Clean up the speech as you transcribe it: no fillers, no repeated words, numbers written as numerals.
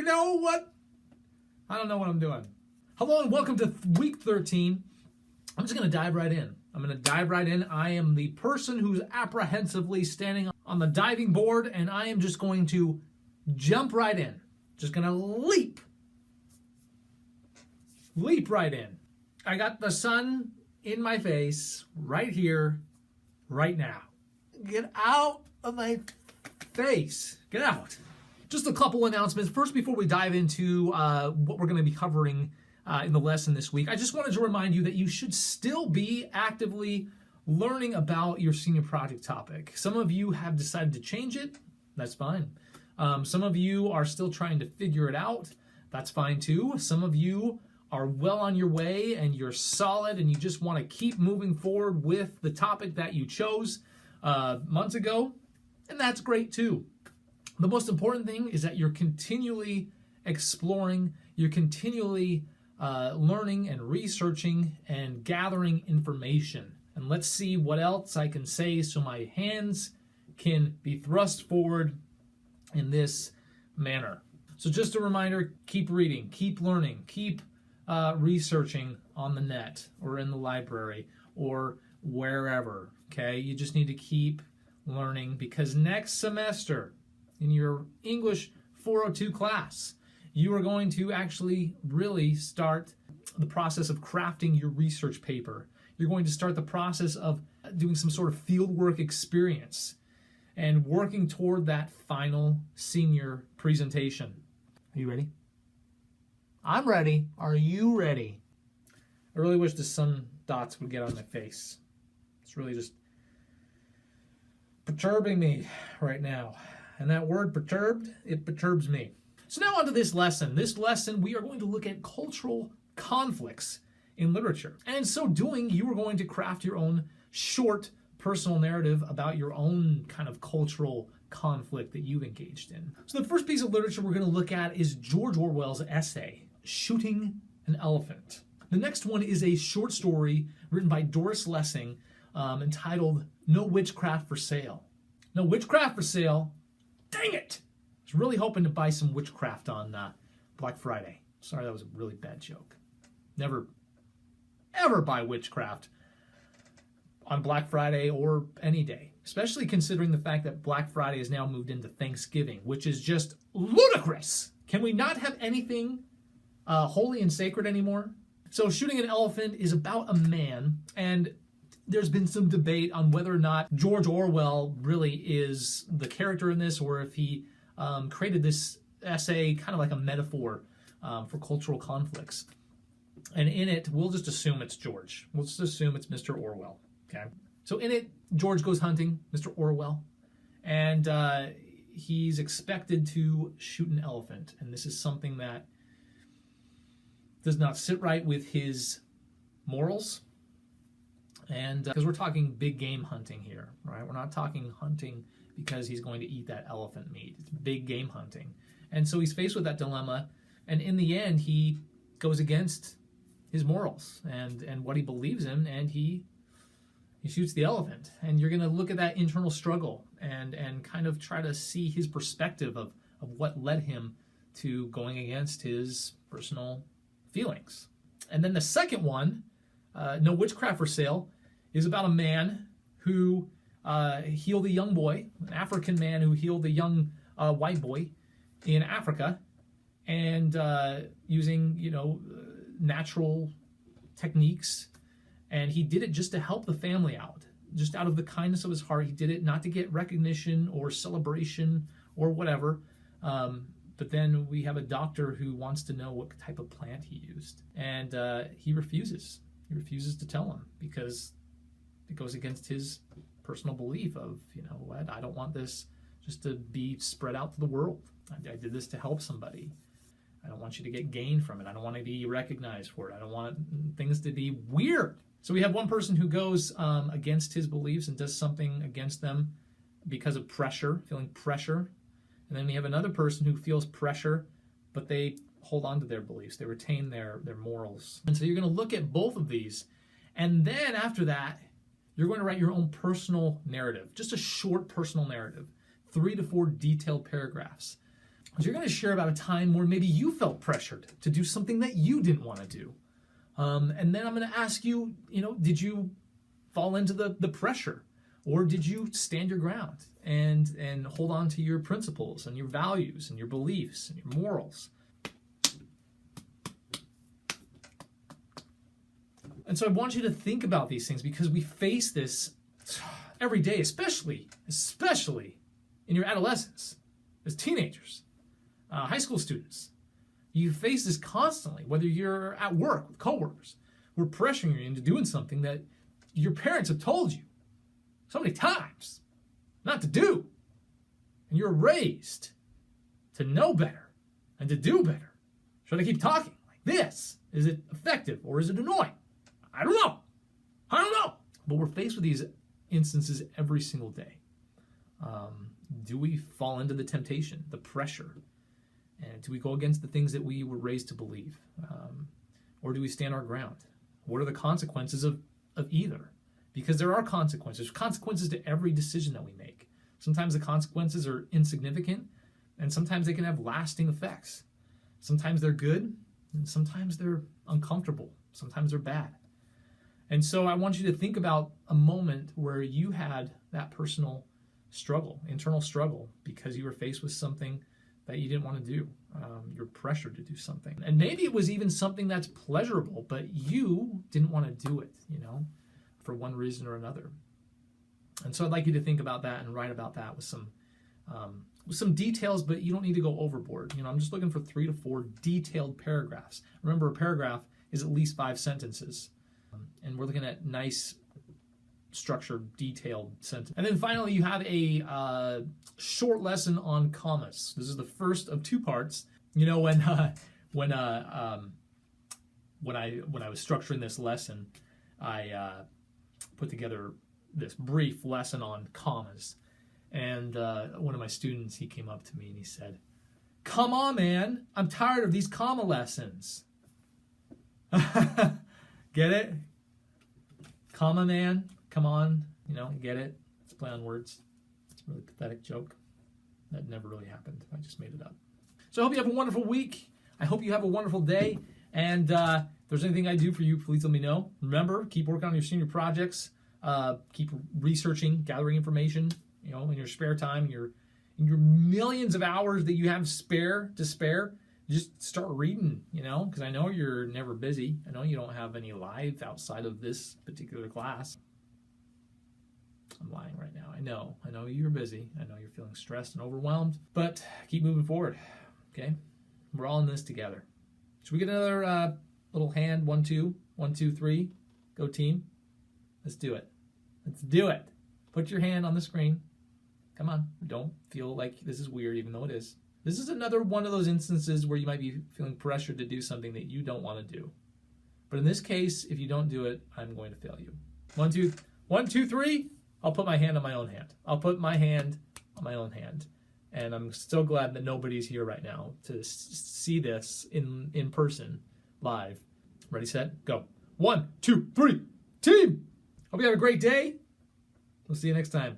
You know what? I don't know what I'm doing. Hello and welcome to week 13. I'm just going to dive right in. I am the person who's apprehensively standing on the diving board, and I am just going to jump right in. Just going to leap right in. I got the sun in my face right here, right now. Get out of my face. Get out. Just a couple announcements. First, before we dive into what we're going to be covering in the lesson this week, I just wanted to remind you that you should still be actively learning about your senior project topic. Some of you have decided to change it. That's fine. Some of you are still trying to figure it out. That's fine too. Some of you are well on your way and you're solid and you just want to keep moving forward with the topic that you chose months ago, and that's great too. The most important thing is that you're continually exploring, you're continually learning and researching and gathering information. And let's see what else I can say so my hands can be thrust forward in this manner. So just a reminder, keep reading, keep learning, keep researching on the net or in the library or wherever, okay? You just need to keep learning, because next semester in your English 402 class, you are going to actually really start the process of crafting your research paper. You're going to start the process of doing some sort of fieldwork experience and working toward that final senior presentation. Are you ready? I'm ready. Are you ready? I really wish the sun dots would get on my face. It's really just perturbing me right now. And that word perturbed, it perturbs me. So now on to this lesson. This lesson, we are going to look at cultural conflicts in literature. And in so doing, you are going to craft your own short personal narrative about your own kind of cultural conflict that you've engaged in. So the first piece of literature we're going to look at is George Orwell's essay, Shooting an Elephant. The next one is a short story written by Doris Lessing entitled No Witchcraft for Sale. No witchcraft for sale. Dang it! I was really hoping to buy some witchcraft on Black Friday. Sorry, that was a really bad joke. Never, ever buy witchcraft on Black Friday or any day, especially considering the fact that Black Friday is now moved into Thanksgiving, which is just ludicrous. Can we not have anything holy and sacred anymore? So Shooting an Elephant is about a man, and there's been some debate on whether or not George Orwell really is the character in this, or if he created this essay kind of like a metaphor for cultural conflicts. And in it, we'll just assume it's George. We'll just assume it's Mr. Orwell. Okay. So in it, George goes hunting, Mr. Orwell, and he's expected to shoot an elephant. And this is something that does not sit right with his morals. And because we're talking big game hunting here, right? We're not talking hunting because he's going to eat that elephant meat. It's big game hunting. And so he's faced with that dilemma. And in the end, he goes against his morals and what he believes in, and he shoots the elephant. And you're going to look at that internal struggle and kind of try to see his perspective of what led him to going against his personal feelings. And then the second one, No Witchcraft for Sale, is about a man who healed a young boy, an African man who healed a young white boy in Africa, and using, natural techniques. And he did it just to help the family out, just out of the kindness of his heart. He did it not to get recognition or celebration or whatever. But then we have a doctor who wants to know what type of plant he used. And he refuses. He refuses to tell him because it goes against his personal belief of, what, I don't want this just to be spread out to the world. I did this to help somebody. I don't want you to get gain from it. I don't want to be recognized for it. I don't want things to be weird. So we have one person who goes against his beliefs and does something against them because of pressure, feeling pressure. And then we have another person who feels pressure, but they hold on to their beliefs. They retain their morals. And so you're going to look at both of these. And then after that, you're going to write your own personal narrative, just a short personal narrative, 3 to 4 detailed paragraphs. is you're going to share about a time where maybe you felt pressured to do something that you didn't want to do. And then I'm going to ask you, did you fall into the pressure? Or did you stand your ground and hold on to your principles and your values and your beliefs and your morals? And so I want you to think about these things, because we face this every day, especially in your adolescence, as teenagers, high school students. You face this constantly, whether you're at work with coworkers who are pressuring you into doing something that your parents have told you so many times not to do. And you're raised to know better and to do better. Should I keep talking like this? Is it effective or is it annoying? I don't know. But we're faced with these instances every single day. Do we fall into the temptation, the pressure? And do we go against the things that we were raised to believe? Or do we stand our ground? What are the consequences of either? Because there are consequences. There's consequences to every decision that we make. Sometimes the consequences are insignificant, and sometimes they can have lasting effects. Sometimes they're good, and sometimes they're uncomfortable. Sometimes they're bad. And so I want you to think about a moment where you had that personal struggle, internal struggle, because you were faced with something that you didn't want to do. You're pressured to do something. And maybe it was even something that's pleasurable, but you didn't want to do it, for one reason or another. And so I'd like you to think about that and write about that with some details, but you don't need to go overboard. I'm just looking for 3 to 4 detailed paragraphs. Remember, a paragraph is at least 5 sentences. And we're looking at nice, structured, detailed sentence. And then finally, you have a short lesson on commas. This is the first of 2 parts. When I was structuring this lesson, I put together this brief lesson on commas. And one of my students, he came up to me and he said, "Come on, man, I'm tired of these comma lessons." Get it? Comma man, come on, get it? It's a play on words. It's a really pathetic joke. That never really happened. I just made it up. So I hope you have a wonderful week. I hope you have a wonderful day. And if there's anything I do for you, please let me know. Remember, keep working on your senior projects. Keep researching, gathering information, in your spare time, in your millions of hours that you have to spare. Just start reading, because I know you're never busy. I know you don't have any life outside of this particular class. I'm lying right now. I know you're busy. I know you're feeling stressed and overwhelmed, but keep moving forward, okay? We're all in this together. Should we get another little hand? 1, 2, 1, 2, 3. Go team. Let's do it. Put your hand on the screen. Come on. Don't feel like this is weird, even though it is. This is another one of those instances where you might be feeling pressured to do something that you don't want to do. But in this case, if you don't do it, I'm going to fail you. 1, 2, 1, 2, 3. I'll put my hand on my own hand. And I'm so glad that nobody's here right now to see this in person, live. Ready, set, go. 1, 2, 3. Team! Hope you have a great day. We'll see you next time.